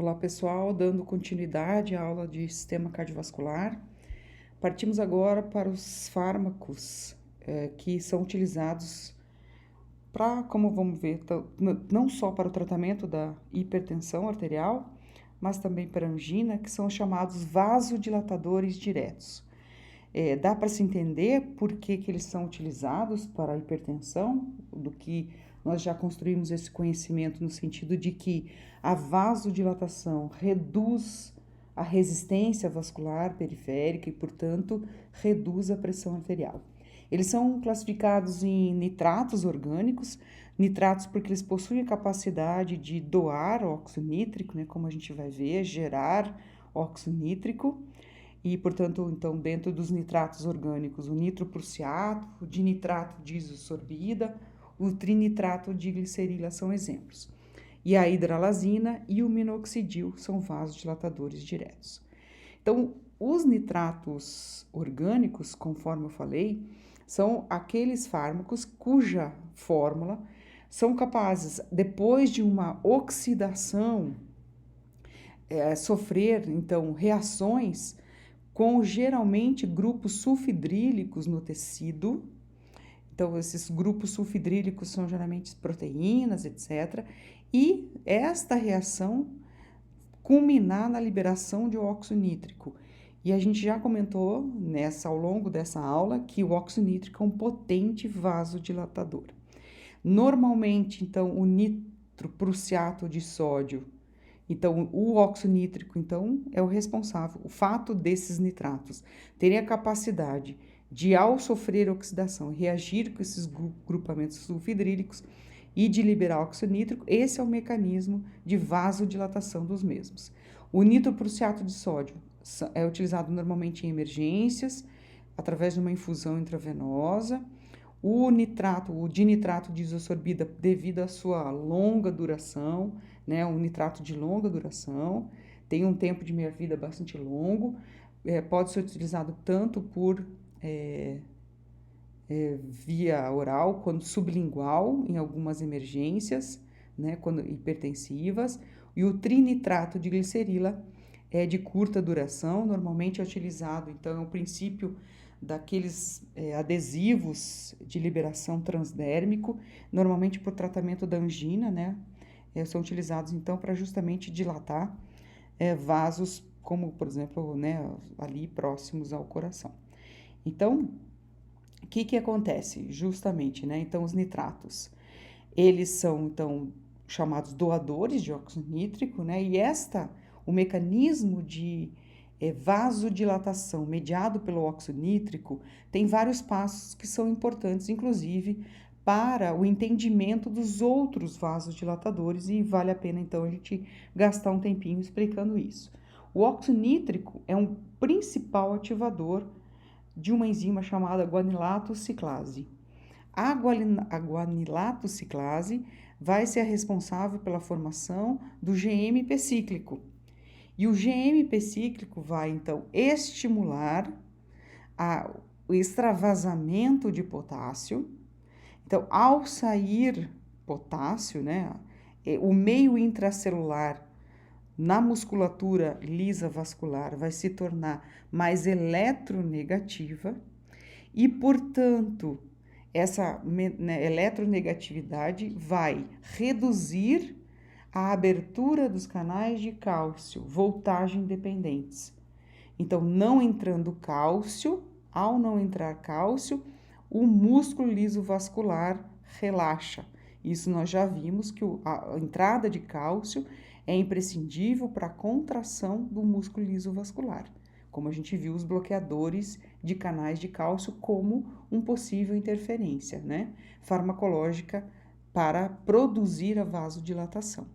Olá pessoal, dando continuidade à aula de sistema cardiovascular, partimos agora para os fármacos que são utilizados para, como vamos ver, não só para o tratamento da hipertensão arterial, mas também para a angina, que são os chamados vasodilatadores diretos. Dá para se entender por que eles são utilizados para a hipertensão, do que nós já construímos esse conhecimento no sentido de que a vasodilatação reduz a resistência vascular periférica e, portanto, reduz a pressão arterial. Eles são classificados em nitratos orgânicos, nitratos porque eles possuem a capacidade de doar óxido nítrico, né, como a gente vai ver, gerar óxido nítrico. E, portanto, então, dentro dos nitratos orgânicos, o nitroprussiato, o dinitrato de isosorbida, o trinitrato de glicerila são exemplos. E a hidralazina e o minoxidil são vasodilatadores diretos. Então, os nitratos orgânicos, conforme eu falei, são aqueles fármacos cuja fórmula são capazes, depois de uma oxidação, sofrer, então, reações com geralmente grupos sulfidrílicos no tecido. Então, esses grupos sulfidrílicos são geralmente proteínas, etc. E esta reação culminar na liberação de óxido nítrico. E a gente já comentou ao longo dessa aula que o óxido nítrico é um potente vasodilatador. Normalmente, então, o nitroprussiato de sódio, então, o óxido nítrico, então, é o responsável. O fato desses nitratos terem a capacidade de, ao sofrer oxidação, reagir com esses grupamentos sulfidrílicos e de liberar óxido nítrico, esse é o mecanismo de vasodilatação dos mesmos. O nitroprussiato de sódio é utilizado normalmente em emergências, através de uma infusão intravenosa. O dinitrato de isosorbida, devido à sua longa duração, né, um nitrato de longa duração, tem um tempo de meia-vida bastante longo, pode ser utilizado tanto por via oral quanto sublingual em algumas emergências, né, quando hipertensivas, e o trinitrato de glicerila é de curta duração, normalmente é utilizado, então, é o princípio daqueles adesivos de liberação transdérmico, normalmente por tratamento da angina, né? São utilizados, então, para justamente dilatar vasos, como, por exemplo, né, ali próximos ao coração. Então, o que acontece? Justamente, né? Então, os nitratos, eles são, então, chamados doadores de óxido nítrico, né? E o mecanismo de vasodilatação mediado pelo óxido nítrico tem vários passos que são importantes, inclusive, para o entendimento dos outros vasodilatadores, e vale a pena, então, a gente gastar um tempinho explicando isso. O óxido nítrico é um principal ativador de uma enzima chamada guanilato ciclase. A guanilato ciclase vai ser a responsável pela formação do GMP cíclico. E o GMP cíclico vai, então, estimular o extravasamento de potássio. Então, ao sair potássio, né, o meio intracelular na musculatura lisa vascular vai se tornar mais eletronegativa e, portanto, essa eletronegatividade vai reduzir a abertura dos canais de cálcio, voltagem dependentes. Então, não entrando cálcio, ao não entrar cálcio, o músculo liso vascular relaxa. Isso nós já vimos que a entrada de cálcio é imprescindível para a contração do músculo liso vascular, como a gente viu os bloqueadores de canais de cálcio como um possível interferência, né, farmacológica para produzir a vasodilatação,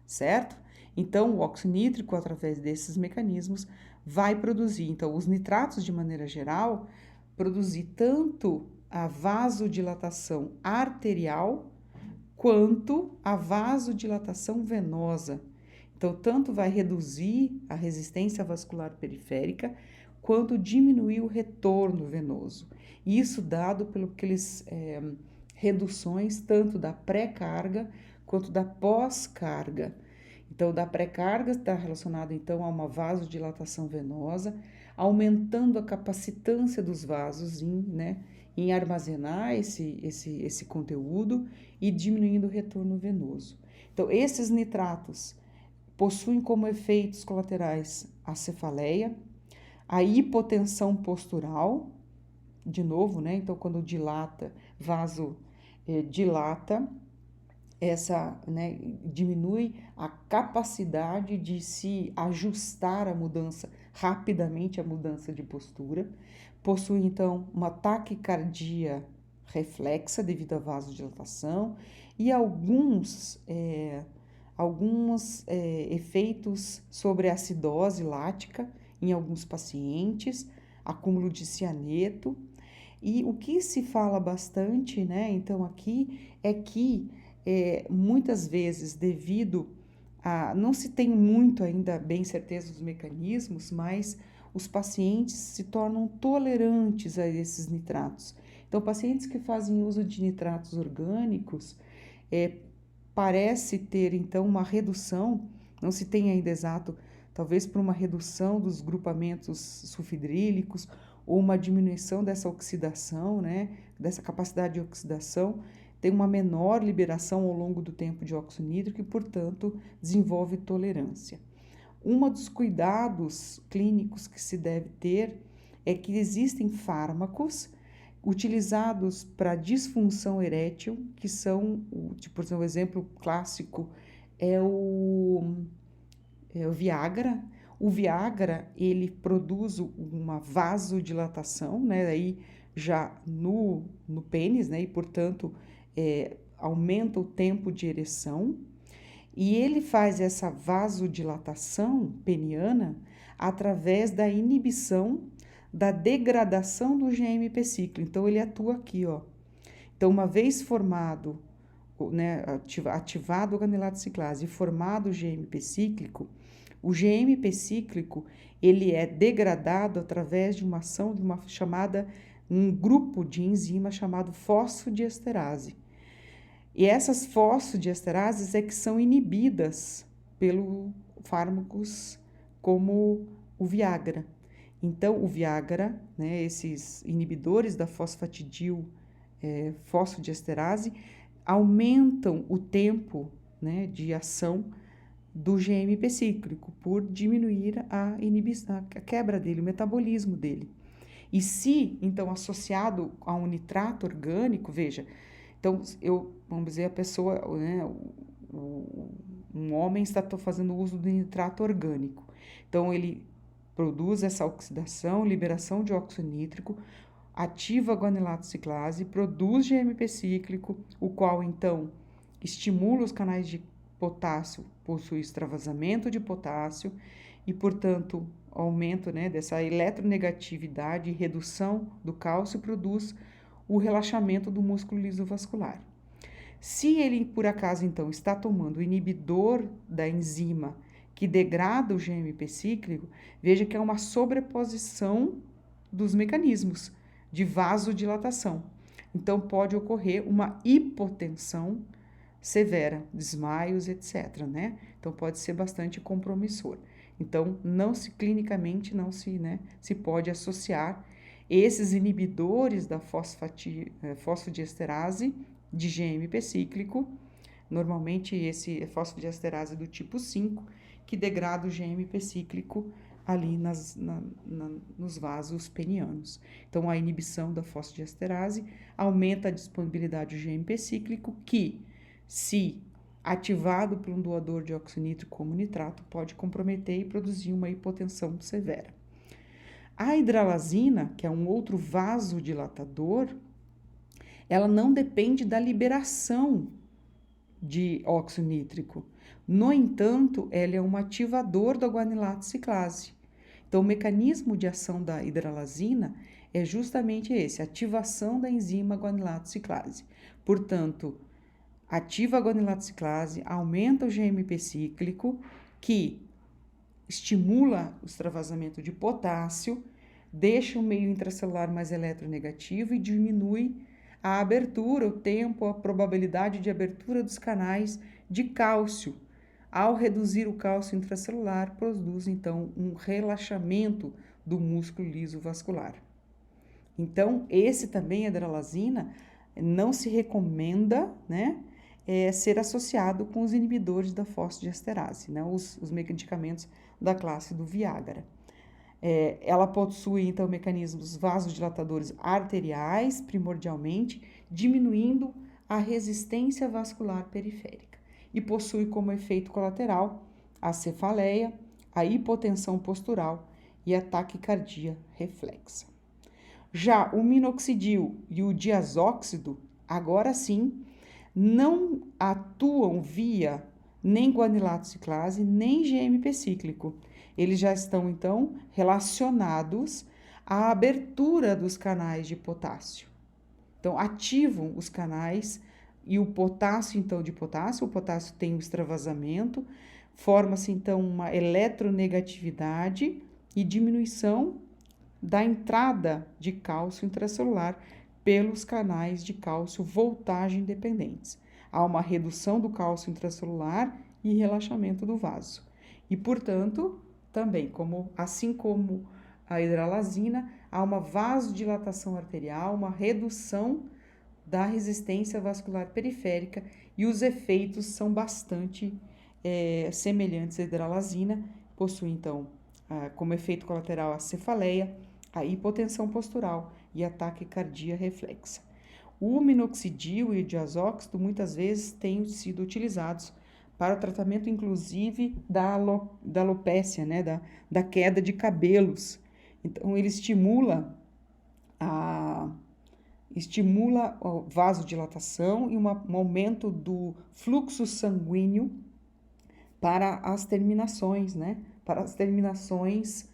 certo? Então, o óxido nítrico, através desses mecanismos, vai produzir, então, os nitratos, de maneira geral, produzir tanto a vasodilatação arterial quanto a vasodilatação venosa. Então, tanto vai reduzir a resistência vascular periférica, quanto diminuir o retorno venoso. Isso dado pelas reduções tanto da pré-carga quanto da pós-carga. Então, da pré-carga está relacionado então a uma vasodilatação venosa, aumentando a capacitância dos vasos em armazenar esse conteúdo e diminuindo o retorno venoso. Então, esses nitratos possuem como efeitos colaterais a cefaleia, a hipotensão postural, de novo, né? Então, quando dilata, dilata, diminui a capacidade de se ajustar à mudança, rapidamente à mudança de postura. Possui, então, uma taquicardia reflexa devido à vasodilatação e alguns efeitos sobre a acidose lática em alguns pacientes, acúmulo de cianeto. E o que se fala bastante, né, então aqui, é que muitas vezes devido a... não se tem muito ainda bem certeza dos mecanismos, mas os pacientes se tornam tolerantes a esses nitratos. Então, pacientes que fazem uso de nitratos orgânicos, parece ter então uma redução, não se tem ainda exato, talvez por uma redução dos grupamentos sulfidrílicos ou uma diminuição dessa oxidação, né, dessa capacidade de oxidação, tem uma menor liberação ao longo do tempo de óxido nítrico e, portanto, desenvolve tolerância. Um dos cuidados clínicos que se deve ter é que existem fármacos utilizados para disfunção erétil, que são, por exemplo, o exemplo clássico é o Viagra. O Viagra, ele produz uma vasodilatação, né, aí já no pênis, né, e portanto aumenta o tempo de ereção, e ele faz essa vasodilatação peniana através da inibição da degradação do GMP ciclo. Então, ele atua aqui, ó. Então, uma vez formado, né, ativado o ganelato ciclase e formado o GMP cíclico, o GMP cíclico, ele é degradado através de uma ação de um grupo de enzimas chamado fosfodiesterase. E essas fosfodiesterases é que são inibidas pelos fármacos como o Viagra. Então, o Viagra, né, esses inibidores da fosfodiesterase, aumentam o tempo, né, de ação do GMP cíclico por diminuir a quebra dele, o metabolismo dele. E se, então, associado a um nitrato orgânico, veja, então, vamos dizer, a pessoa, né, um homem está fazendo uso do nitrato orgânico. Então, ele produz essa oxidação, liberação de óxido nítrico, ativa a guanilato ciclase, produz GMP cíclico, o qual, então, estimula os canais de potássio, possui extravasamento de potássio e, portanto, aumento, né, dessa eletronegatividade e redução do cálcio produz o relaxamento do músculo lisovascular. Se ele, por acaso, então, está tomando o inibidor da enzima que degrada o GMP cíclico, veja que é uma sobreposição dos mecanismos de vasodilatação. Então, pode ocorrer uma hipotensão severa, desmaios, etc., né? Então, pode ser bastante compromissor. Então, clinicamente não se pode associar esses inibidores da fosfodiesterase de GMP cíclico, normalmente esse é fosfodiesterase do tipo 5, que degrada o GMP cíclico ali nos vasos penianos. Então, a inibição da fosfodiesterase aumenta a disponibilidade do GMP cíclico, que, se ativado por um doador de óxido nítrico como nitrato, pode comprometer e produzir uma hipotensão severa. A hidralazina, que é um outro vasodilatador, ela não depende da liberação de óxido nítrico. No entanto, ela é um ativador da guanilato ciclase. Então, o mecanismo de ação da hidralazina é justamente esse, ativação da enzima guanilato ciclase. Portanto, ativa a guanilato ciclase, aumenta o GMP cíclico, que estimula o extravasamento de potássio, deixa o meio intracelular mais eletronegativo e diminui a abertura, o tempo, a probabilidade de abertura dos canais de cálcio ao reduzir o cálcio intracelular, produz então um relaxamento do músculo liso vascular. Então, esse também, a hidralazina, não se recomenda, né, ser associado com os inibidores da fosfodiesterase, né, os medicamentos da classe do Viagra. Ela possui, então, mecanismos vasodilatadores arteriais, primordialmente, diminuindo a resistência vascular periférica. E possui como efeito colateral a cefaleia, a hipotensão postural e a taquicardia reflexa. Já o minoxidil e o diazóxido, agora sim, não atuam via nem guanilato ciclase, nem GMP cíclico. Eles já estão, então, relacionados à abertura dos canais de potássio. Então, ativam os canais e o potássio, então, o potássio tem o extravasamento, forma-se, então, uma eletronegatividade e diminuição da entrada de cálcio intracelular pelos canais de cálcio voltagem dependentes. Há uma redução do cálcio intracelular e relaxamento do vaso. E, portanto, também, assim como a hidralazina, há uma vasodilatação arterial, uma redução da resistência vascular periférica e os efeitos são bastante semelhantes à hidralazina. Possui, então, como efeito colateral a cefaleia, a hipotensão postural e a taquicardia reflexa. O minoxidil e o diazóxido muitas vezes têm sido utilizados para o tratamento, inclusive, da alopécia, né, da queda de cabelos. Então, ele estimula a vasodilatação e um aumento do fluxo sanguíneo para as terminações, né, para as terminações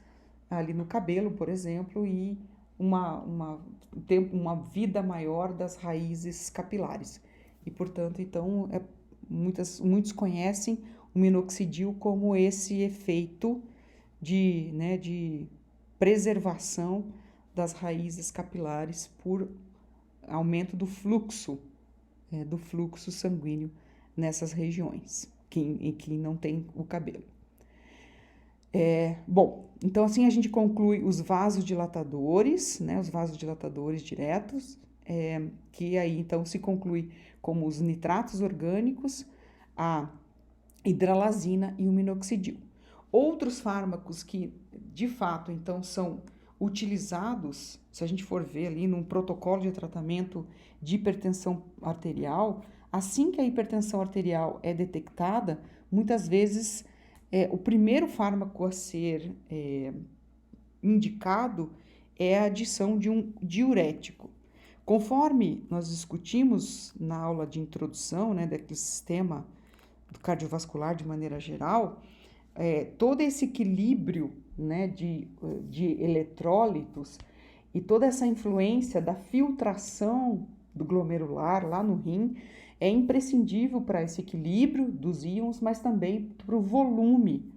ali no cabelo, por exemplo, e uma vida maior das raízes capilares. E, portanto, então, muitos conhecem o minoxidil como esse efeito de preservação das raízes capilares por aumento do fluxo sanguíneo nessas regiões em que não tem o cabelo. Bom, então assim a gente conclui os vasodilatadores, né, os vasodilatadores diretos, que aí então se conclui como os nitratos orgânicos, a hidralazina e o minoxidil. Outros fármacos que de fato então são utilizados, se a gente for ver ali num protocolo de tratamento de hipertensão arterial, assim que a hipertensão arterial é detectada, muitas vezes o primeiro fármaco a ser indicado é a adição de um diurético. Conforme nós discutimos na aula de introdução, né, daquele sistema cardiovascular de maneira geral, todo esse equilíbrio, né, de eletrólitos e toda essa influência da filtração do glomerular lá no rim é imprescindível para esse equilíbrio dos íons, mas também para o volume,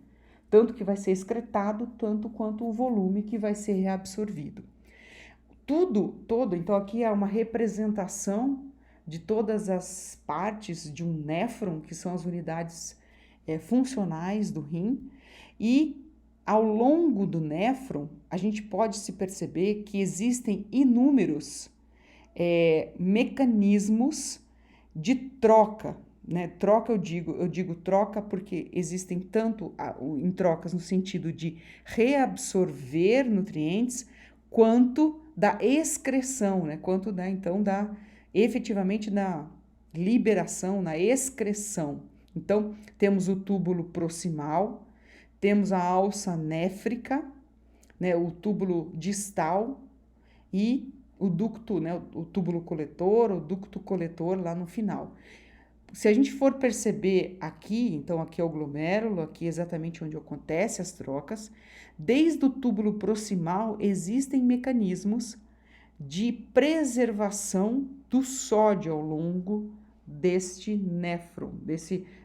tanto que vai ser excretado, tanto quanto o volume que vai ser reabsorvido. Então aqui é uma representação de todas as partes de um néfron, que são as unidades funcionais do rim, e ao longo do néfron, a gente pode se perceber que existem inúmeros mecanismos de troca, né? Troca, eu digo troca porque existem tanto em trocas no sentido de reabsorver nutrientes, quanto da excreção, né? Quanto efetivamente da liberação, na excreção. Então, temos o túbulo proximal, temos a alça néfrica, né? O túbulo distal e o ducto, né, o túbulo coletor, o ducto coletor lá no final. Se a gente for perceber aqui, então aqui é o glomérulo, aqui é exatamente onde acontecem as trocas, desde o túbulo proximal existem mecanismos de preservação do sódio ao longo deste néfron,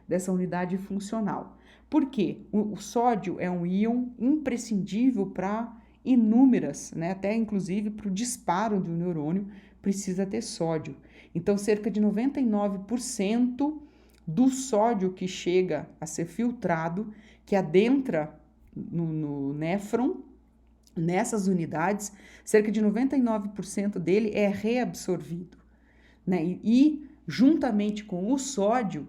dessa unidade funcional. Por quê? O sódio é um íon imprescindível para inúmeras, né, até inclusive para o disparo de um neurônio, precisa ter sódio. Então, cerca de 99% do sódio que chega a ser filtrado, que adentra no néfron. Nessas unidades, cerca de 99% dele é reabsorvido, né? E juntamente com o sódio,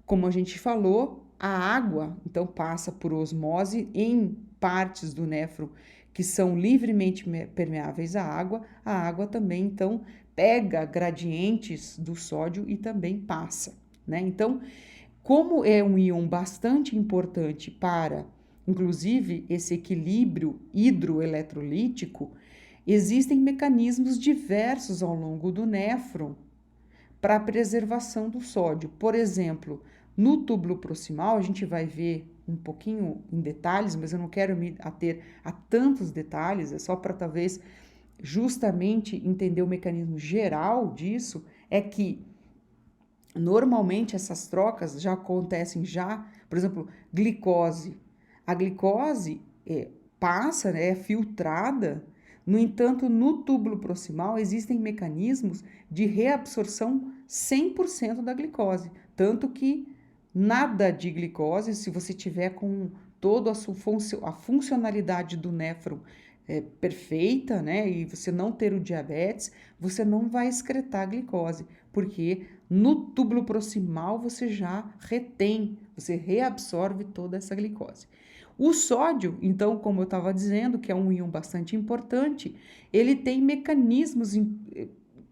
como a gente falou, a água então passa por osmose em partes do néfron que são livremente permeáveis à água. A água também então pega gradientes do sódio e também passa, né? Então, como é um íon bastante importante para, inclusive, esse equilíbrio hidroeletrolítico, existem mecanismos diversos ao longo do néfron para a preservação do sódio. Por exemplo, no túbulo proximal, a gente vai ver um pouquinho em detalhes, mas eu não quero me ater a tantos detalhes, é só para talvez justamente entender o mecanismo geral disso, é que normalmente essas trocas já acontecem por exemplo, glicose. A glicose passa, né, é filtrada, no entanto, no túbulo proximal existem mecanismos de reabsorção 100% da glicose, tanto que nada de glicose, se você tiver com toda a funcionalidade do néfron perfeita, né, e você não ter o diabetes, você não vai excretar glicose, porque no túbulo proximal você já retém, você reabsorve toda essa glicose. O sódio, então, como eu estava dizendo, que é um íon bastante importante, ele tem mecanismos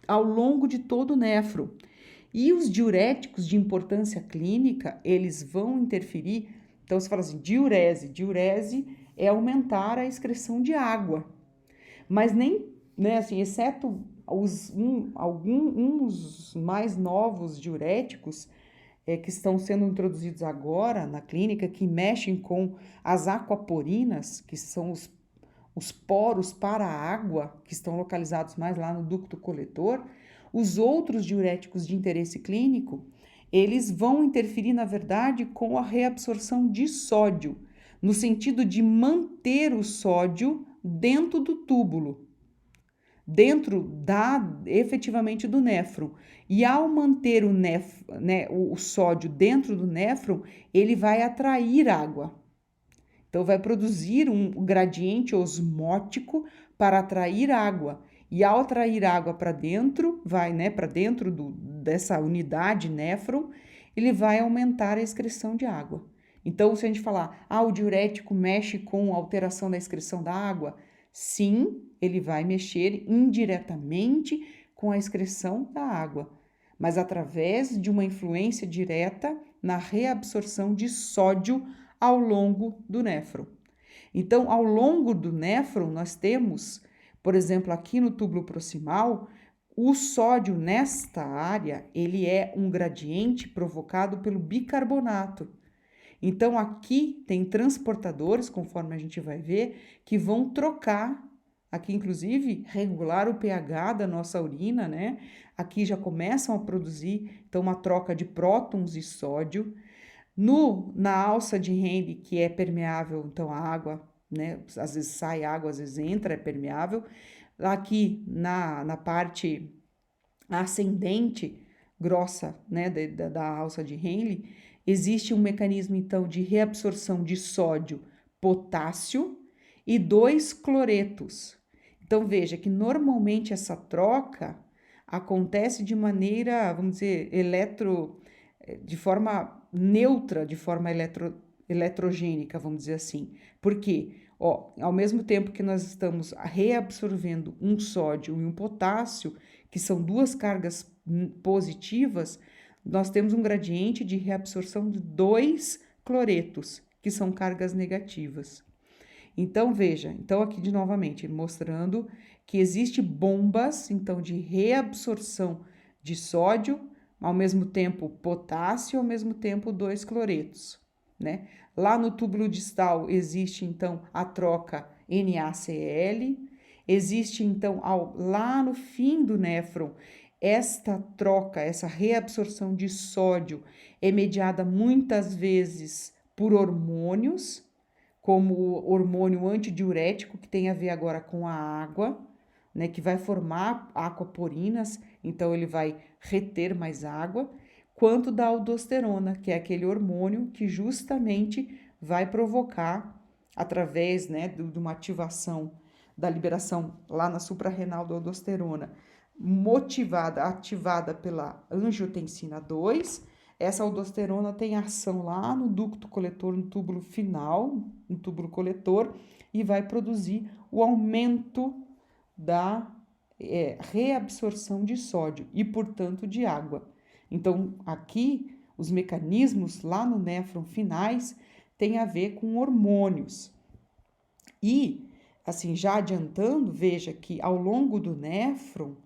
ao longo de todo o néfron. E os diuréticos de importância clínica, eles vão interferir. Então, você fala assim, diurese. Diurese é aumentar a excreção de água. Mas nem, né, assim, exceto alguns mais novos diuréticos que estão sendo introduzidos agora na clínica, que mexem com as aquaporinas, que são os poros para a água, que estão localizados mais lá no ducto coletor. Os outros diuréticos de interesse clínico, eles vão interferir, na verdade, com a reabsorção de sódio, no sentido de manter o sódio dentro do túbulo, dentro efetivamente do néfron. E ao manter o sódio dentro do néfron, ele vai atrair água. Então, vai produzir um gradiente osmótico para atrair água. E ao atrair água para dentro, para dentro dessa unidade néfron, ele vai aumentar a excreção de água. Então, se a gente falar, o diurético mexe com a alteração da excreção da água, sim, ele vai mexer indiretamente com a excreção da água, mas através de uma influência direta na reabsorção de sódio ao longo do néfron. Então, ao longo do néfron, nós temos, por exemplo, aqui no túbulo proximal, o sódio nesta área, ele é um gradiente provocado pelo bicarbonato. Então, aqui tem transportadores, conforme a gente vai ver, que vão trocar, aqui inclusive, regular o pH da nossa urina, né? Aqui já começam a produzir, então, uma troca de prótons e sódio. Na alça de Henle, que é permeável, então, a água, né? Às vezes sai água, às vezes entra, é permeável. Aqui, na parte ascendente, grossa, né, da alça de Henle, existe um mecanismo, então, de reabsorção de sódio, potássio e 2 cloretos. Então, veja que normalmente essa troca acontece de maneira, vamos dizer, de forma neutra, de forma eletrogênica, vamos dizer assim. Por quê? Ao mesmo tempo que nós estamos reabsorvendo um sódio e um potássio, que são duas cargas positivas, nós temos um gradiente de reabsorção de 2 cloretos, que são cargas negativas. Então, veja, aqui de novamente, mostrando que existe bombas, então, de reabsorção de sódio, ao mesmo tempo potássio, ao mesmo tempo 2 cloretos, né? Lá no túbulo distal existe, então, a troca NaCl, existe, então, lá no fim do néfron, esta troca, essa reabsorção de sódio é mediada muitas vezes por hormônios, como o hormônio antidiurético, que tem a ver agora com a água, né, que vai formar aquaporinas, então ele vai reter mais água. quanto da aldosterona, que é aquele hormônio que justamente vai provocar, através, né, de uma ativação da liberação lá na suprarrenal da aldosterona, ativada pela angiotensina 2, essa aldosterona tem ação lá no ducto coletor, no túbulo final, no túbulo coletor, e vai produzir o aumento da reabsorção de sódio e, portanto, de água. Então, aqui, os mecanismos lá no néfron finais têm a ver com hormônios. E, assim, já adiantando, veja que ao longo do néfron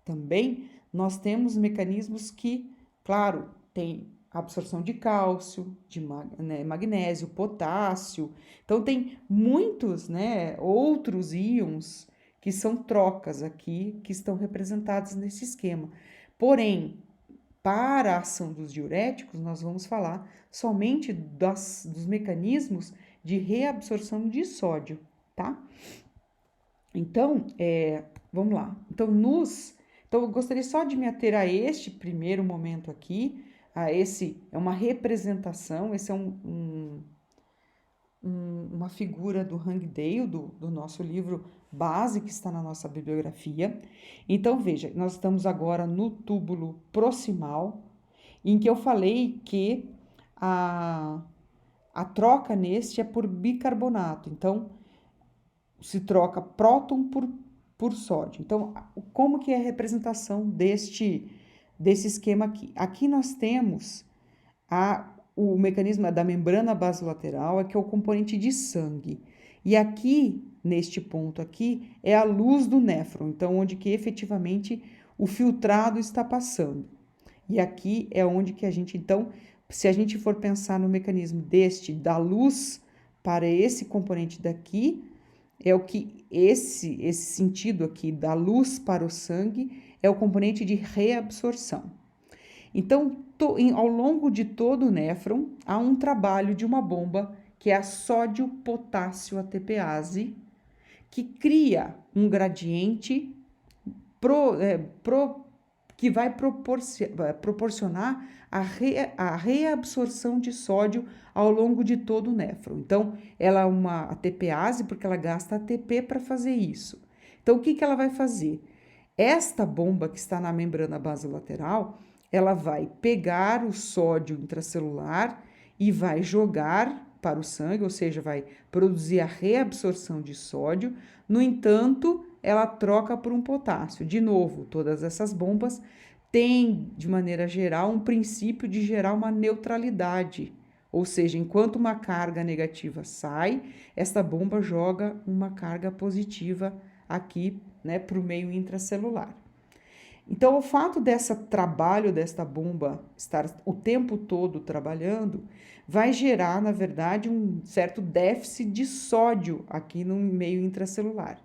também nós temos mecanismos que, claro, tem absorção de cálcio, de magnésio, potássio. Então, tem muitos, né, outros íons que são trocas aqui, que estão representados nesse esquema. Porém, para a ação dos diuréticos, nós vamos falar somente dos mecanismos de reabsorção de sódio, tá? Então, vamos lá. Então, eu gostaria só de me ater a este primeiro momento aqui. Esse é uma representação, esse é uma figura do Hangdale, do nosso livro base que está na nossa bibliografia. Então, veja, nós estamos agora no túbulo proximal, em que eu falei que a troca neste é por bicarbonato. Então, se troca próton por sódio. Então, como que é a representação desse esquema aqui? Aqui nós temos o mecanismo da membrana basolateral, que é o componente de sangue. E aqui, neste ponto aqui, é a luz do néfron, então onde que efetivamente o filtrado está passando. E aqui é onde que a gente, então, se a gente for pensar no mecanismo da luz para esse componente daqui, é o que esse sentido aqui da luz para o sangue é o componente de reabsorção. Então, ao longo de todo o néfron, há um trabalho de uma bomba que é a sódio-potássio ATPase, que cria um gradiente que vai proporcionar a reabsorção de sódio ao longo de todo o néfron. Então, ela é uma ATPase porque ela gasta ATP para fazer isso. Então, o que ela vai fazer? Esta bomba que está na membrana basolateral, ela vai pegar o sódio intracelular e vai jogar para o sangue, ou seja, vai produzir a reabsorção de sódio. No entanto, ela troca por um potássio. De novo, todas essas bombas têm, de maneira geral, um princípio de gerar uma neutralidade. Ou seja, enquanto uma carga negativa sai, esta bomba joga uma carga positiva aqui, né, para o meio intracelular. Então, o fato trabalho desta bomba estar o tempo todo trabalhando vai gerar, na verdade, um certo déficit de sódio aqui no meio intracelular,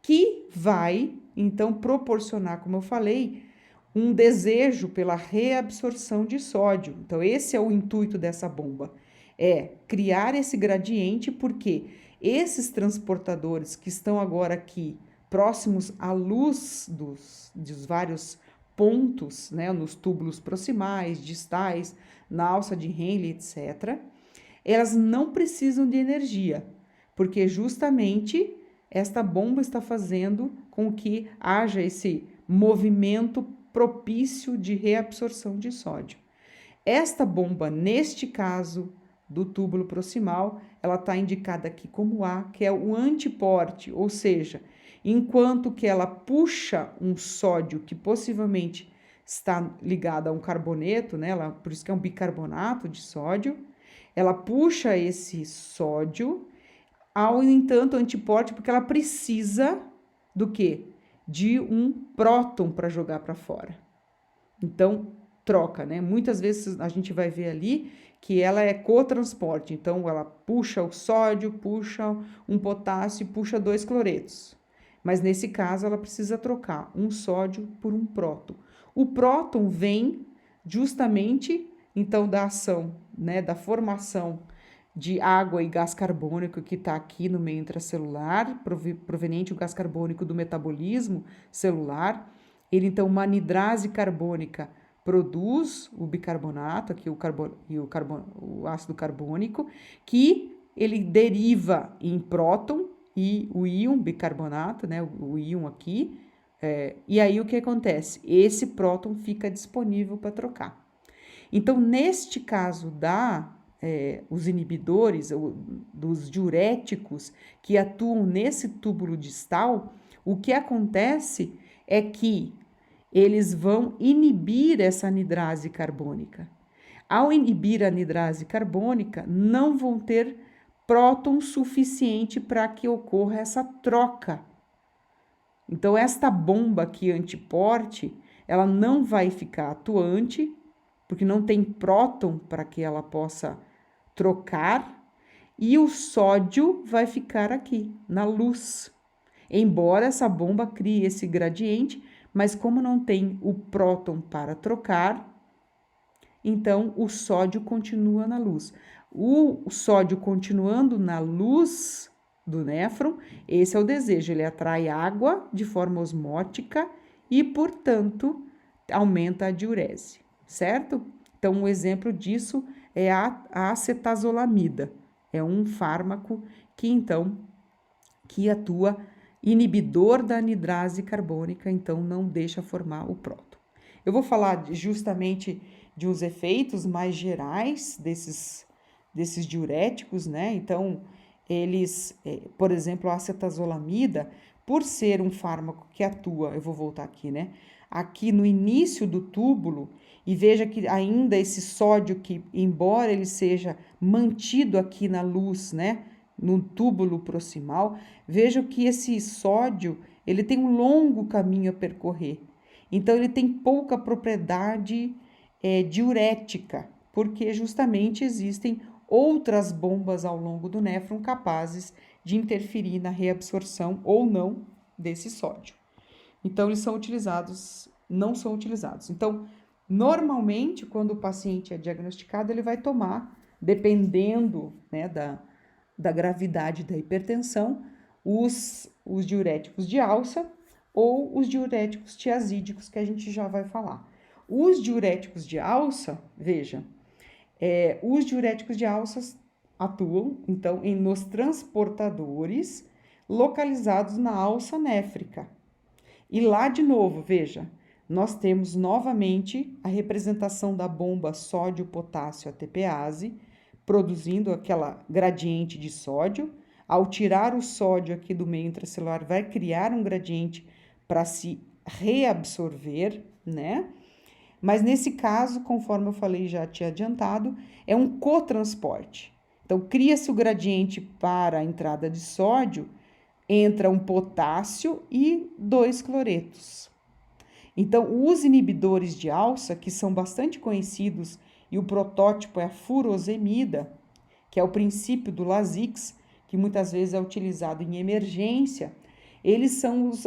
que vai, então, proporcionar, como eu falei, um desejo pela reabsorção de sódio. Então, esse é o intuito dessa bomba, é criar esse gradiente, porque esses transportadores que estão agora aqui próximos à luz dos vários pontos, né, nos túbulos proximais, distais, na alça de Henle, etc., elas não precisam de energia, porque justamente esta bomba está fazendo com que haja esse movimento propício de reabsorção de sódio. Esta bomba, neste caso do túbulo proximal, ela está indicada aqui como A, que é o antiporte, ou seja, enquanto que ela puxa um sódio que possivelmente está ligado a um carboneto, né? Por isso que é um bicarbonato de sódio, ela puxa esse sódio, ao entanto, antiporte, porque ela precisa do quê? De um próton para jogar para fora. Então, troca, né? Muitas vezes a gente vai ver ali que ela é cotransporte, então ela puxa o sódio, puxa um potássio, puxa 2 cloretos. Mas nesse caso ela precisa trocar um sódio por um próton. O próton vem justamente então da ação, né, da formação de água e gás carbônico que está aqui no meio intracelular, proveniente do gás carbônico do metabolismo celular. Ele, então, uma anidrase carbônica produz o bicarbonato, aqui o ácido carbônico, que ele deriva em próton e o íon bicarbonato, né, o íon aqui, e aí o que acontece? Esse próton fica disponível para trocar. Então, neste caso os inibidores dos diuréticos que atuam nesse túbulo distal, o que acontece é que eles vão inibir essa anidrase carbônica. Ao inibir a anidrase carbônica, não vão ter próton suficiente para que ocorra essa troca. Então, esta bomba aqui antiporte, ela não vai ficar atuante, porque não tem próton para que ela possa trocar, e o sódio vai ficar aqui, na luz. Embora essa bomba crie esse gradiente, mas como não tem o próton para trocar, então o sódio continua na luz. O sódio continuando na luz do néfron, esse é o desejo, ele atrai água de forma osmótica e, portanto, aumenta a diurese, certo? Então, um exemplo disso é a acetazolamida, é um fármaco que atua inibidor da anidrase carbônica, então não deixa formar o próton. Eu vou falar justamente de uns efeitos mais gerais desses diuréticos, né? Então, eles, por exemplo, a acetazolamida, por ser um fármaco que atua, eu vou voltar aqui, né? Aqui no início do túbulo, e veja que ainda esse sódio que, embora ele seja mantido aqui na luz, né? No túbulo proximal, veja que esse sódio, ele tem um longo caminho a percorrer. Então, ele tem pouca propriedade diurética, porque justamente existem outras bombas ao longo do néfron capazes de interferir na reabsorção ou não desse sódio. Então, eles são utilizados, não são utilizados. Então, normalmente, quando o paciente é diagnosticado, ele vai tomar, dependendo, né, da gravidade da hipertensão, os diuréticos de alça ou os diuréticos tiazídicos, que a gente já vai falar. Os diuréticos de alça, veja, os diuréticos de alça atuam, então, nos transportadores localizados na alça néfrica. E lá, de novo, veja, nós temos novamente a representação da bomba sódio-potássio ATPase, produzindo aquela gradiente de sódio. Ao tirar o sódio aqui do meio intracelular, vai criar um gradiente para se reabsorver, né? Mas nesse caso, conforme eu falei, já tinha adiantado, é um cotransporte. Então, cria-se o gradiente para a entrada de sódio, entra um potássio e 2 cloretos. Então, os inibidores de alça, que são bastante conhecidos, e o protótipo é a furosemida, que é o princípio do Lasix, que muitas vezes é utilizado em emergência, eles são os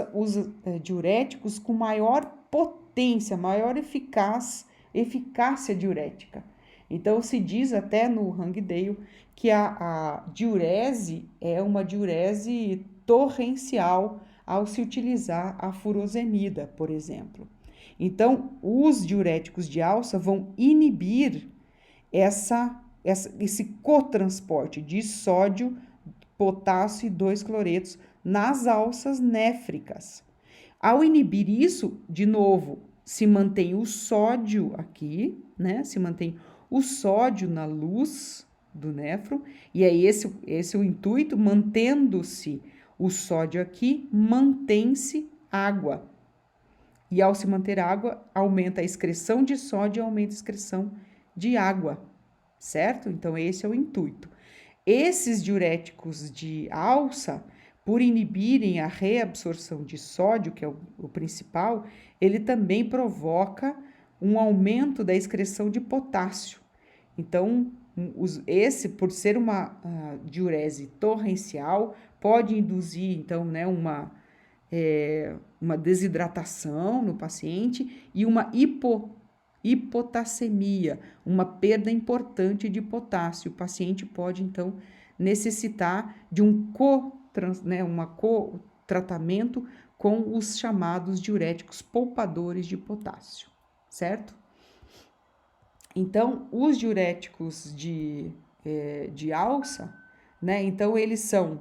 diuréticos com maior potência, maior eficácia diurética. Então, se diz até no Hangdale que a diurese é uma diurese torrencial ao se utilizar a furosemida, por exemplo. Então, os diuréticos de alça vão inibir esse cotransporte de sódio, potássio e 2 cloretos nas alças néfricas. Ao inibir isso, de novo, se mantém o sódio aqui, né? Se mantém o sódio na luz do néfron, e é esse o intuito, mantendo-se o sódio aqui, mantém-se água. E ao se manter água, aumenta a excreção de sódio e aumenta a excreção de água, certo? Então, esse é o intuito. Esses diuréticos de alça, por inibirem a reabsorção de sódio, que é o principal, ele também provoca um aumento da excreção de potássio. Então, esse, por ser uma diurese torrencial, pode induzir, então, né, uma desidratação no paciente e uma hipotassemia, uma perda importante de potássio. O paciente pode, então, necessitar de um co-tratamento com os chamados diuréticos poupadores de potássio, certo? Então, os diuréticos de alça, né? Então, eles são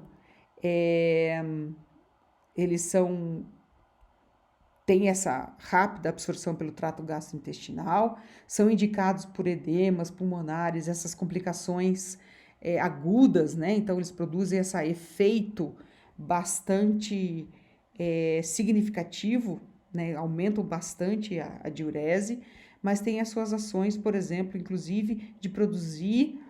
têm essa rápida absorção pelo trato gastrointestinal, são indicados por edemas pulmonares, essas complicações agudas, né? Então, eles produzem esse efeito bastante significativo, né? Aumentam bastante a diurese, mas tem as suas ações, por exemplo, inclusive de produzir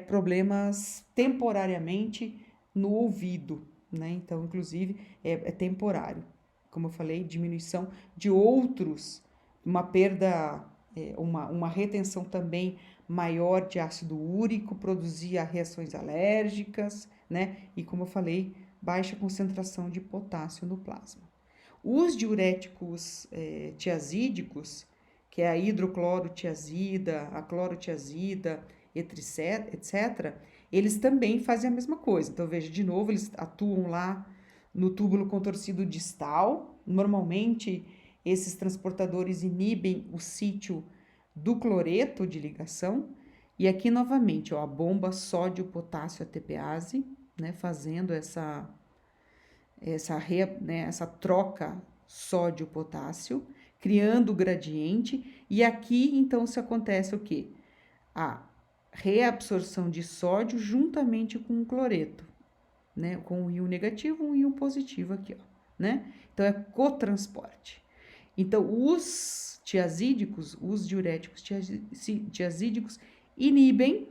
problemas temporariamente no ouvido, né? Então, inclusive, é temporário. Como eu falei, diminuição de outros, uma perda, uma retenção também maior de ácido úrico, produzia reações alérgicas, né? E como eu falei, baixa concentração de potássio no plasma. Os diuréticos tiazídicos, que é a hidroclorotiazida, a clorotiazida, etc., eles também fazem a mesma coisa. Então, veja, de novo, eles atuam lá no túbulo contorcido distal. Normalmente, esses transportadores inibem o sítio do cloreto de ligação. E aqui, novamente, ó, a bomba sódio-potássio ATPase, né, fazendo essa troca sódio-potássio, criando o gradiente. E aqui, então, se acontece o quê? A reabsorção de sódio juntamente com o cloreto, né? Com um íon negativo, um íon positivo aqui, ó, né? Então, é cotransporte. Então, os tiazídicos, os diuréticos tiazídicos, inibem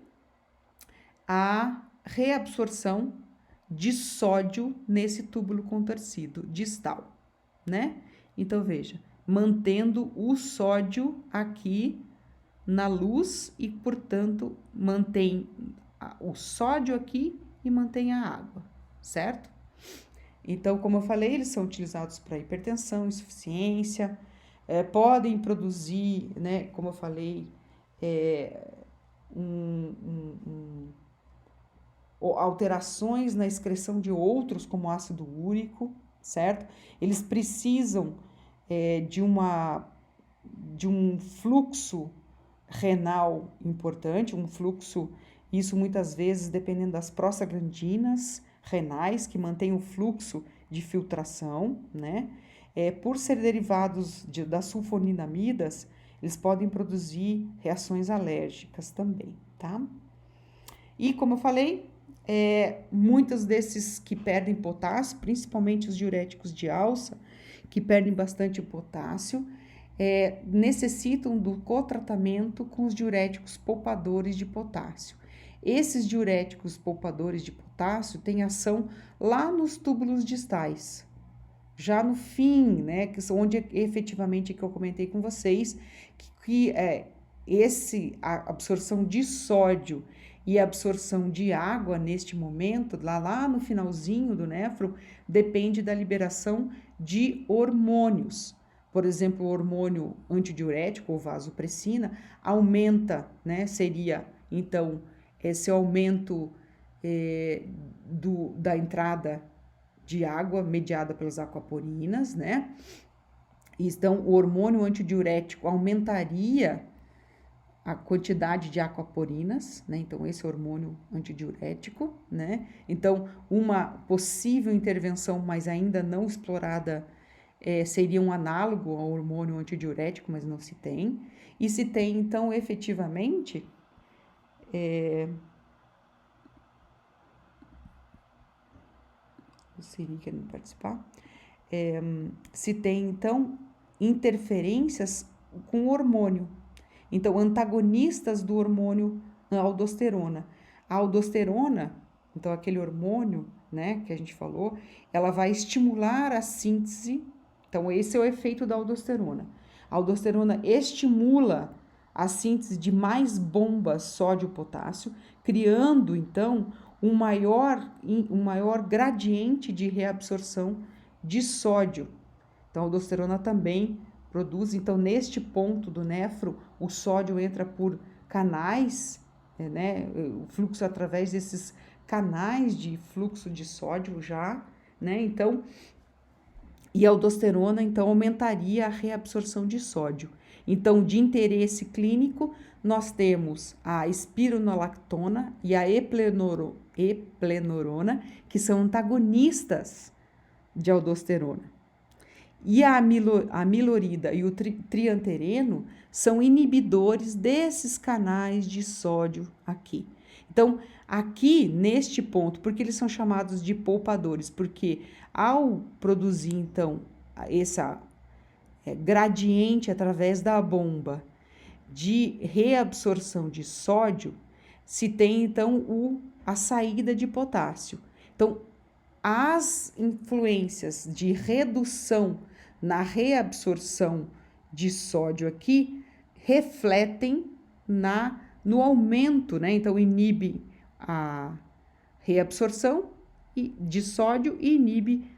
a reabsorção de sódio nesse túbulo contorcido distal, né? Então, veja, mantendo o sódio aqui na luz e, portanto, mantém o sódio aqui e mantém a água, certo? Então, como eu falei, eles são utilizados para hipertensão, insuficiência, podem produzir, né, como eu falei, alterações na excreção de outros, como ácido úrico, certo? Eles precisam de um fluxo renal importante, um fluxo, isso muitas vezes dependendo das prostaglandinas renais, que mantém o fluxo de filtração, né? Por ser derivados das sulfoninamidas, eles podem produzir reações alérgicas também, tá? E como eu falei, muitos desses que perdem potássio, principalmente os diuréticos de alça, que perdem bastante potássio, necessitam do cotratamento com os diuréticos poupadores de potássio. Esses diuréticos poupadores de potássio têm ação lá nos túbulos distais, já no fim, né, que são onde efetivamente que eu comentei com vocês, a absorção de sódio e a absorção de água neste momento, lá no finalzinho do néfro, depende da liberação de hormônios. Por exemplo, o hormônio antidiurético ou vasopressina aumenta, né? Seria, então, esse aumento da entrada de água mediada pelas aquaporinas, né? Então, o hormônio antidiurético aumentaria a quantidade de aquaporinas, né? Então, esse é o hormônio antidiurético, né? Então, uma possível intervenção, mas ainda não explorada, seria um análogo ao hormônio antidiurético, mas não se tem. E se tem, então, efetivamente, o Siri querendo participar, se tem, então, interferências com o hormônio. Então, antagonistas do hormônio aldosterona. A aldosterona, então aquele hormônio, né, que a gente falou, ela vai estimular a síntese. Então, esse é o efeito da aldosterona. A aldosterona estimula a síntese de mais bombas sódio-potássio, criando, então, um maior gradiente de reabsorção de sódio. Então, a aldosterona também produz, então, neste ponto do néfro, o sódio entra por canais, né, o fluxo através desses canais de fluxo de sódio já, né, então, e a aldosterona, então, aumentaria a reabsorção de sódio. Então, de interesse clínico, nós temos a espironolactona e a eplenorona, que são antagonistas de aldosterona. E a amilorida e o triantereno são inibidores desses canais de sódio aqui. Então, aqui neste ponto, porque eles são chamados de poupadores? Porque ao produzir, então, essa gradiente através da bomba de reabsorção de sódio, se tem, então, a saída de potássio. Então, as influências de redução na reabsorção de sódio aqui refletem no aumento, né? Então, inibe a reabsorção de sódio e inibe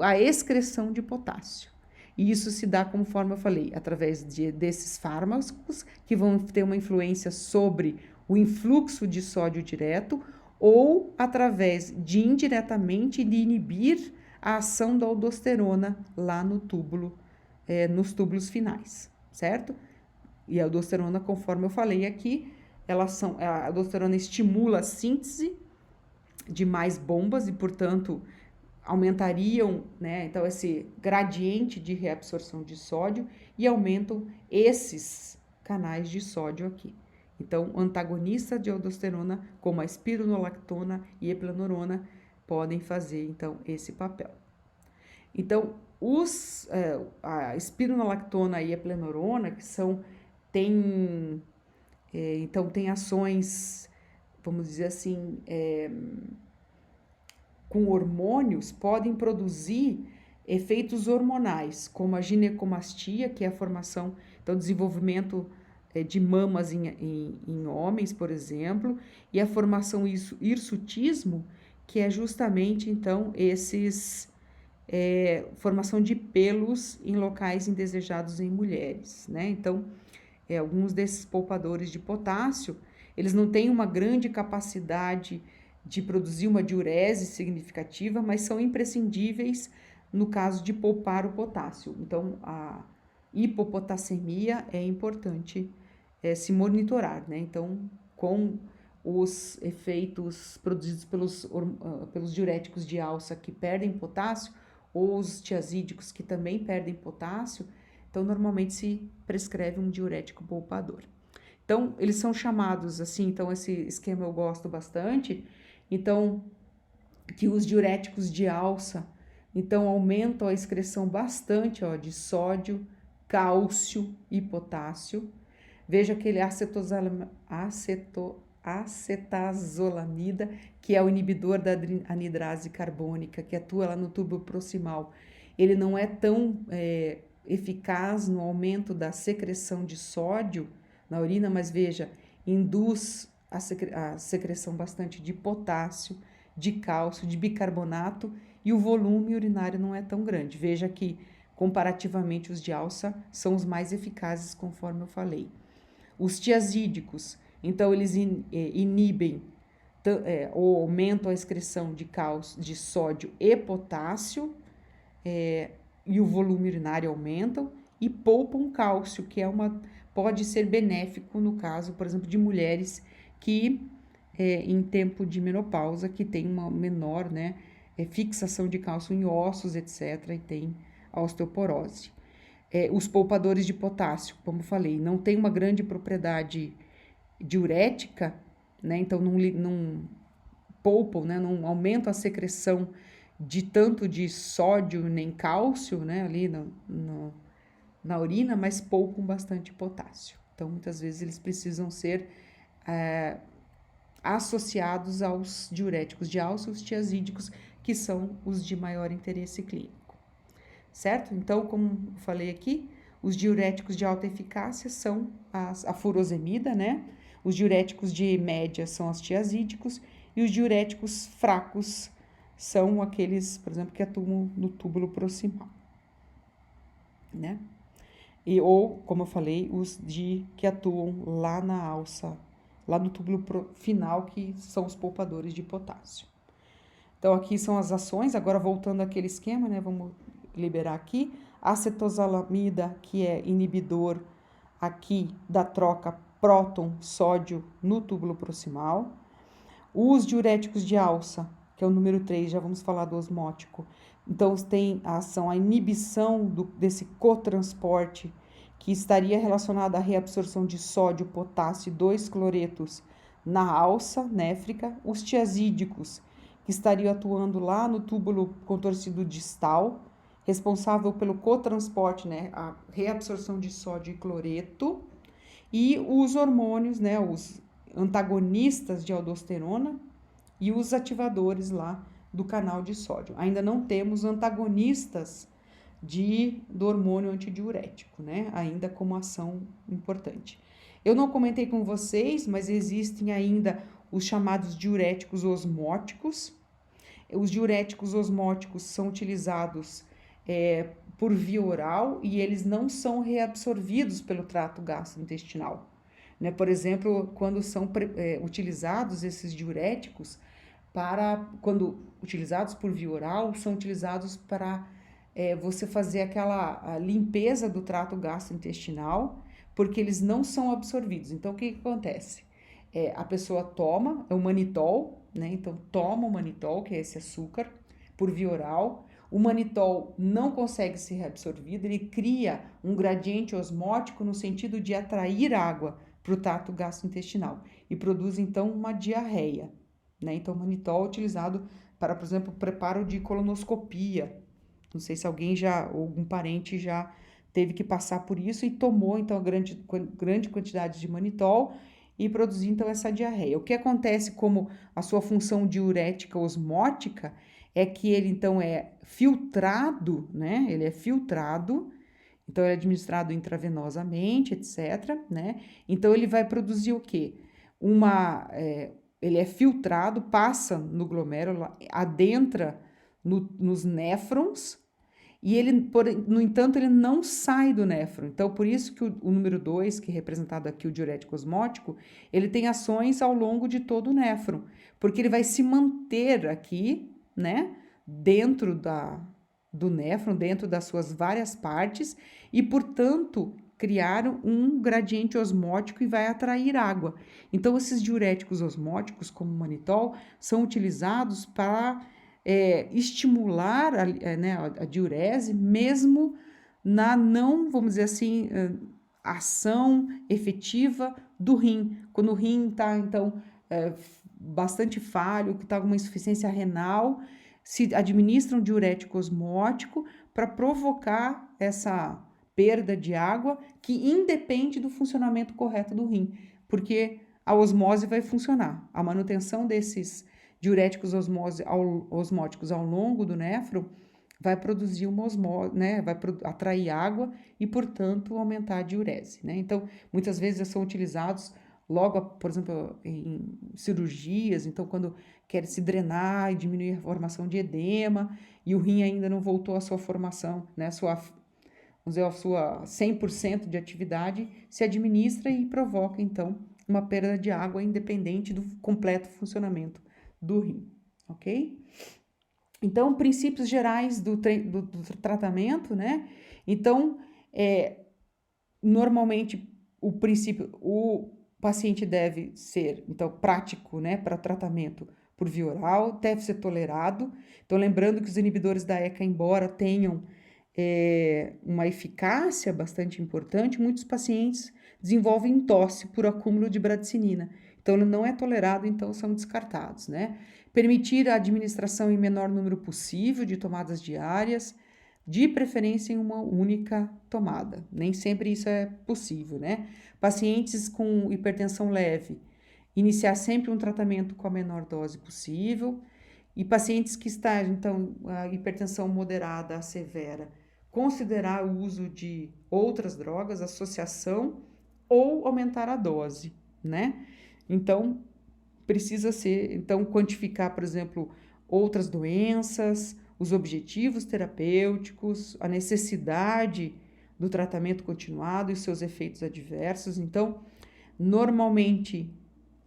a excreção de potássio. E isso se dá, conforme eu falei, através desses fármacos que vão ter uma influência sobre o influxo de sódio direto ou através de indiretamente de inibir a ação da aldosterona lá no túbulo, nos túbulos finais, certo? E a aldosterona, conforme eu falei aqui, a aldosterona estimula a síntese de mais bombas e, portanto, aumentariam, né, então, esse gradiente de reabsorção de sódio e aumentam esses canais de sódio aqui. Então, antagonistas de aldosterona, como a espironolactona e eplenorona, podem fazer, então, esse papel. Então, a espironolactona e a eplenorona, que tem ações, vamos dizer assim, com hormônios, podem produzir efeitos hormonais, como a ginecomastia, que é a formação, então, desenvolvimento de mamas em homens, por exemplo, e a formação hirsutismo, que é justamente, então, formação de pelos em locais indesejados em mulheres, né? Então, alguns desses poupadores de potássio, eles não têm uma grande capacidade de produzir uma diurese significativa, mas são imprescindíveis no caso de poupar o potássio. Então, a hipopotassemia é importante se monitorar, né? Então, com os efeitos produzidos pelos diuréticos de alça que perdem potássio, ou os tiazídicos que também perdem potássio, então, normalmente se prescreve um diurético poupador. Então, eles são chamados assim, então esse esquema eu gosto bastante. Então, que os diuréticos de alça, então, aumentam a excreção bastante de sódio, cálcio e potássio. Veja aquele acetazolamida, que é o inibidor da anidrase carbônica, que atua lá no tubo proximal. Ele não é tão eficaz no aumento da secreção de sódio na urina, mas veja, induz a secreção bastante de potássio, de cálcio, de bicarbonato, e o volume urinário não é tão grande. Veja que, comparativamente, os de alça são os mais eficazes, conforme eu falei. Os tiazídicos, então, eles inibem ou aumentam a excreção de sódio e potássio, e o volume urinário aumentam, e poupam cálcio, que pode ser benéfico no caso, por exemplo, de mulheres que em tempo de menopausa, que tem uma menor, né, fixação de cálcio em ossos, etc., e tem a osteoporose. Os poupadores de potássio, como falei, não tem uma grande propriedade diurética, né, então não poupam, né, não aumentam a secreção de tanto de sódio nem cálcio, né, ali na urina, mas poupam bastante potássio. Então, muitas vezes eles precisam ser associados aos diuréticos de alça, os tiazídicos, que são os de maior interesse clínico, certo? Então, como eu falei aqui, os diuréticos de alta eficácia são a furosemida, né? Os diuréticos de média são os tiazídicos, e os diuréticos fracos são aqueles, por exemplo, que atuam no túbulo proximal, né? Ou, como eu falei, os que atuam lá na alça, lá no túbulo final, que são os poupadores de potássio. Então, aqui são as ações. Agora, voltando àquele esquema, né? Vamos liberar aqui. Acetosalamida, que é inibidor aqui da troca próton, sódio no túbulo proximal. Os diuréticos de alça, que é o número 3, já vamos falar do osmótico. Então, tem a ação, a inibição desse cotransporte, que estaria relacionado à reabsorção de sódio, potássio e 2-cloretos na alça néfrica. Os tiazídicos, que estariam atuando lá no túbulo contorcido distal, responsável pelo cotransporte, né, a reabsorção de sódio e cloreto. E os hormônios, né, os antagonistas de aldosterona e os ativadores lá do canal de sódio. Ainda não temos antagonistas do hormônio antidiurético, né? Ainda como ação importante. Eu não comentei com vocês, mas existem ainda os chamados diuréticos osmóticos. Os diuréticos osmóticos são utilizados por via oral e eles não são reabsorvidos pelo trato gastrointestinal. Né? Por exemplo, quando são utilizados esses diuréticos, quando utilizados por via oral, são utilizados para você fazer aquela limpeza do trato gastrointestinal, porque eles não são absorvidos. Então, o que acontece? A pessoa toma o manitol, né? Então, toma o manitol, que é esse açúcar, por via oral. O manitol não consegue ser reabsorvido, ele cria um gradiente osmótico no sentido de atrair água para o trato gastrointestinal e produz, então, uma diarreia. Né? Então, o manitol é utilizado para, por exemplo, preparo de colonoscopia. Não sei se alguém ou algum parente já teve que passar por isso e tomou, então, grande quantidade de manitol e produzir, então, essa diarreia. O que acontece como a sua função diurética osmótica é que ele, então, é filtrado, né? Ele é filtrado, então, ele é administrado intravenosamente, etc., né? Então, ele vai produzir o quê? Ele é filtrado, passa no glomérulo, adentra nos néfrons, e ele, no entanto, ele não sai do néfron. Então, por isso que o número 2, que é representado aqui, o diurético osmótico, ele tem ações ao longo de todo o néfron, porque ele vai se manter aqui, né, dentro do néfron, dentro das suas várias partes, e, portanto, criar um gradiente osmótico e vai atrair água. Então, esses diuréticos osmóticos, como o manitol, são utilizados para estimular a diurese, mesmo na não, vamos dizer assim, ação efetiva do rim. Quando o rim está, então, bastante falho, que está com uma insuficiência renal, se administra um diurético osmótico para provocar essa perda de água que independe do funcionamento correto do rim, porque a osmose vai funcionar. A manutenção desses diuréticos osmóticos ao longo do néfron vai produzir uma osmose, né? Vai atrair água e, portanto, aumentar a diurese, né? Então, muitas vezes são utilizados logo, por exemplo, em cirurgias, então, quando quer se drenar e diminuir a formação de edema e o rim ainda não voltou à sua formação, né? Vamos dizer, a sua 100% de atividade, se administra e provoca, então, uma perda de água independente do completo funcionamento do rim, ok? Então, princípios gerais do tratamento, né? Então, normalmente, o paciente deve ser, então, prático, né, para tratamento por via oral, deve ser tolerado. Então, lembrando que os inibidores da ECA, embora tenham uma eficácia bastante importante, muitos pacientes desenvolvem tosse por acúmulo de bradicinina. Então, ele não é tolerado, então são descartados, né? Permitir a administração em menor número possível de tomadas diárias, de preferência em uma única tomada. Nem sempre isso é possível, né? Pacientes com hipertensão leve, iniciar sempre um tratamento com a menor dose possível. E pacientes que estão, então, a hipertensão moderada a severa, considerar o uso de outras drogas, associação ou aumentar a dose, né? Então, precisa ser, então, quantificar, por exemplo, outras doenças, os objetivos terapêuticos, a necessidade do tratamento continuado e seus efeitos adversos. Então, normalmente,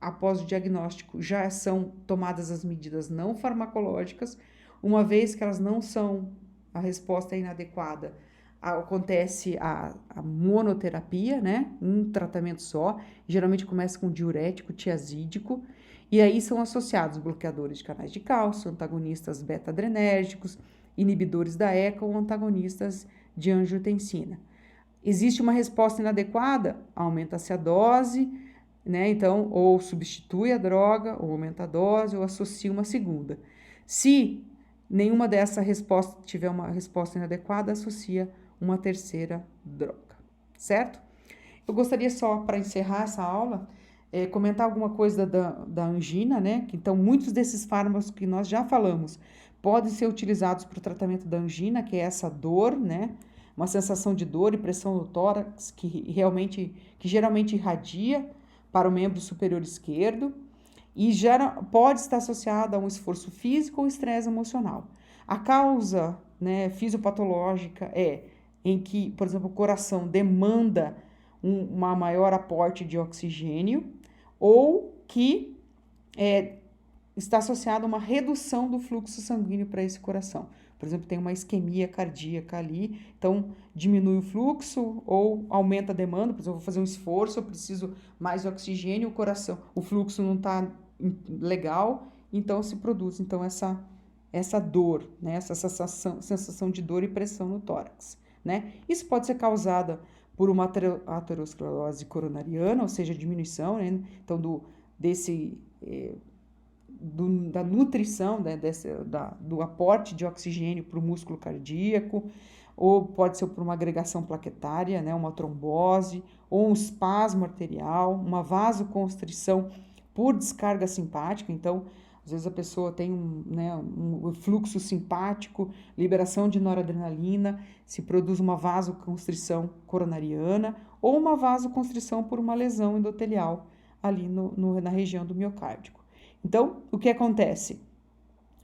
após o diagnóstico, já são tomadas as medidas não farmacológicas, uma vez que elas não são, a resposta é inadequada, acontece a monoterapia, né? Um tratamento só, geralmente começa com diurético tiazídico, e aí são associados bloqueadores de canais de cálcio, antagonistas beta-adrenérgicos, inibidores da ECA ou antagonistas de angiotensina. Existe uma resposta inadequada, aumenta-se a dose, né? Então, ou substitui a droga, ou aumenta a dose, ou associa uma segunda. Se nenhuma dessa resposta tiver uma resposta inadequada, associa uma terceira droga, certo? Eu gostaria só, para encerrar essa aula, comentar alguma coisa da angina, né? Então, muitos desses fármacos que nós já falamos podem ser utilizados para o tratamento da angina, que é essa dor, né? Uma sensação de dor e pressão no tórax que geralmente irradia para o membro superior esquerdo e pode estar associada a um esforço físico ou estresse emocional. A causa, né, fisiopatológica é em que, por exemplo, o coração demanda uma maior aporte de oxigênio ou que está associada a uma redução do fluxo sanguíneo para esse coração. Por exemplo, tem uma isquemia cardíaca ali, então diminui o fluxo ou aumenta a demanda. Por exemplo, eu vou fazer um esforço, eu preciso mais oxigênio, o fluxo não está legal, então se produz então essa dor, né? Essa sensação de dor e pressão no tórax, né? Isso pode ser causada por uma aterosclerose coronariana, ou seja, diminuição, né? Então da nutrição, né, do aporte de oxigênio para o músculo cardíaco, ou pode ser por uma agregação plaquetária, né, uma trombose, ou um espasmo arterial, uma vasoconstrição por descarga simpática. Então, às vezes a pessoa tem um fluxo simpático, liberação de noradrenalina, se produz uma vasoconstrição coronariana, ou uma vasoconstrição por uma lesão endotelial ali na região do miocárdio. Então, o que acontece?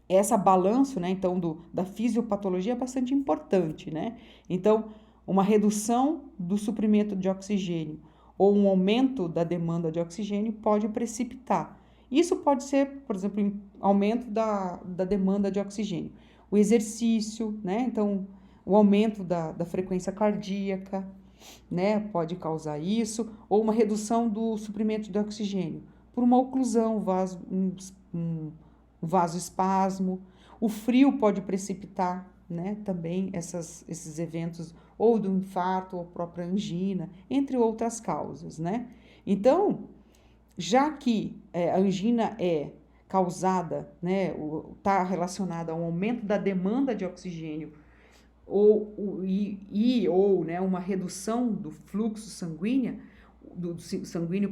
Essa balanço, né, então, da fisiopatologia é bastante importante, né? Então, uma redução do suprimento de oxigênio ou um aumento da demanda de oxigênio pode precipitar. Isso pode ser, por exemplo, aumento da demanda de oxigênio. O exercício, né? Então, o aumento da frequência cardíaca, né? Pode causar isso, ou uma redução do suprimento de oxigênio por uma oclusão, um vasoespasmo. O frio pode precipitar, né, também esses eventos, ou do infarto, ou própria angina, entre outras causas, né? Então, já que a angina é causada, né, está relacionada a um aumento da demanda de oxigênio ou né, uma redução do fluxo sanguíneo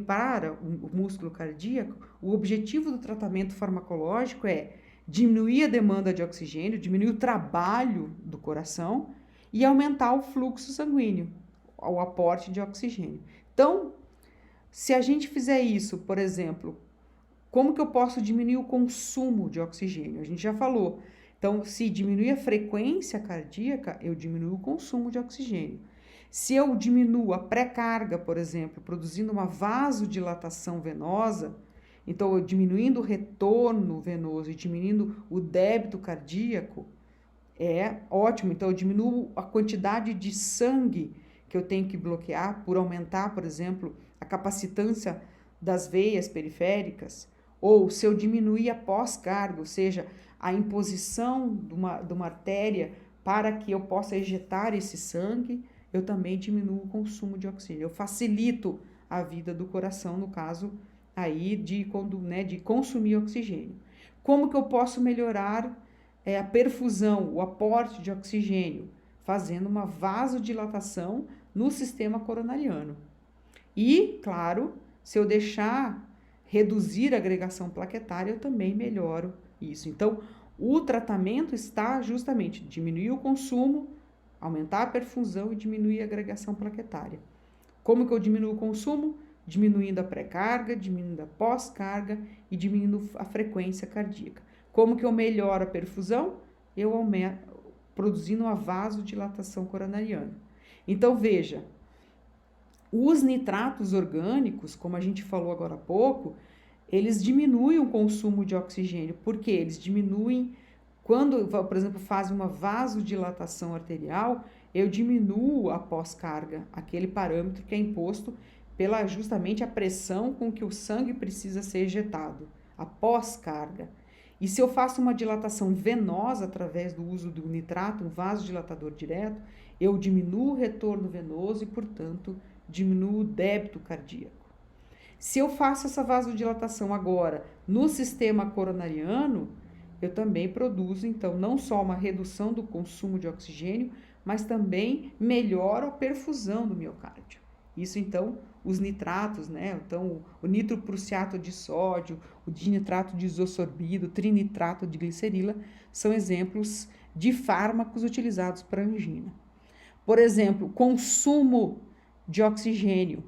para o músculo cardíaco, o objetivo do tratamento farmacológico é diminuir a demanda de oxigênio, diminuir o trabalho do coração e aumentar o fluxo sanguíneo, o aporte de oxigênio. Então, se a gente fizer isso, por exemplo, como que eu posso diminuir o consumo de oxigênio? A gente já falou. Então, se diminuir a frequência cardíaca, eu diminuo o consumo de oxigênio. Se eu diminuo a pré-carga, por exemplo, produzindo uma vasodilatação venosa, então eu diminuindo o retorno venoso e diminuindo o débito cardíaco, é ótimo. Então eu diminuo a quantidade de sangue que eu tenho que bloquear por aumentar, por exemplo, a capacitância das veias periféricas, ou se eu diminuir a pós-carga, ou seja, a imposição de uma artéria para que eu possa ejetar esse sangue, eu também diminuo o consumo de oxigênio. Eu facilito a vida do coração, no caso aí de consumir oxigênio. Como que eu posso melhorar a perfusão, o aporte de oxigênio? Fazendo uma vasodilatação no sistema coronariano. E, claro, se eu deixar reduzir a agregação plaquetária, eu também melhoro isso. Então, o tratamento está justamente diminuir o consumo, aumentar a perfusão e diminuir a agregação plaquetária. Como que eu diminuo o consumo? Diminuindo a pré-carga, diminuindo a pós-carga e diminuindo a frequência cardíaca. Como que eu melhoro a perfusão? Eu aumento, produzindo uma vasodilatação coronariana. Então, veja, os nitratos orgânicos, como a gente falou agora há pouco, eles diminuem o consumo de oxigênio. Por quê? Eles diminuem, quando, por exemplo, fazem uma vasodilatação arterial, eu diminuo a pós-carga, aquele parâmetro que é imposto pela justamente a pressão com que o sangue precisa ser ejetado, a pós-carga. E se eu faço uma dilatação venosa através do uso do nitrato, um vasodilatador direto, eu diminuo o retorno venoso e, portanto, diminuo o débito cardíaco. Se eu faço essa vasodilatação agora no sistema coronariano, eu também produzo, então, não só uma redução do consumo de oxigênio, mas também melhoro a perfusão do miocárdio. Isso, então, os nitratos, né? Então, o nitroprussiato de sódio, o dinitrato de isosorbido, o trinitrato de glicerila, são exemplos de fármacos utilizados para angina. Por exemplo, consumo de oxigênio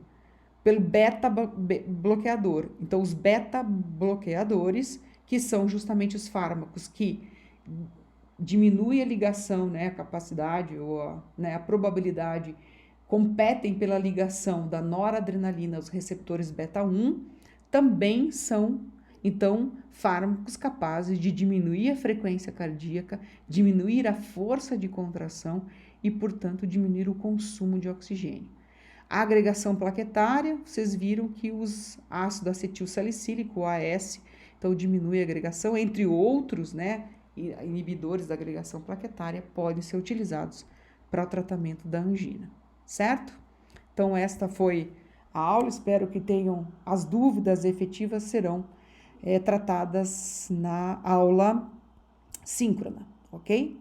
pelo beta-bloqueador. Então, os beta-bloqueadores, que são justamente os fármacos que diminuem a ligação, né, a capacidade ou a probabilidade, competem pela ligação da noradrenalina aos receptores beta-1, também são, então, fármacos capazes de diminuir a frequência cardíaca, diminuir a força de contração e, portanto, diminuir o consumo de oxigênio. A agregação plaquetária, vocês viram que os ácido acetil salicílico, o AS, então diminui a agregação, entre outros, né, inibidores da agregação plaquetária, podem ser utilizados para o tratamento da angina, certo? Então, esta foi a aula, espero que tenham as dúvidas efetivas serão tratadas na aula síncrona, ok?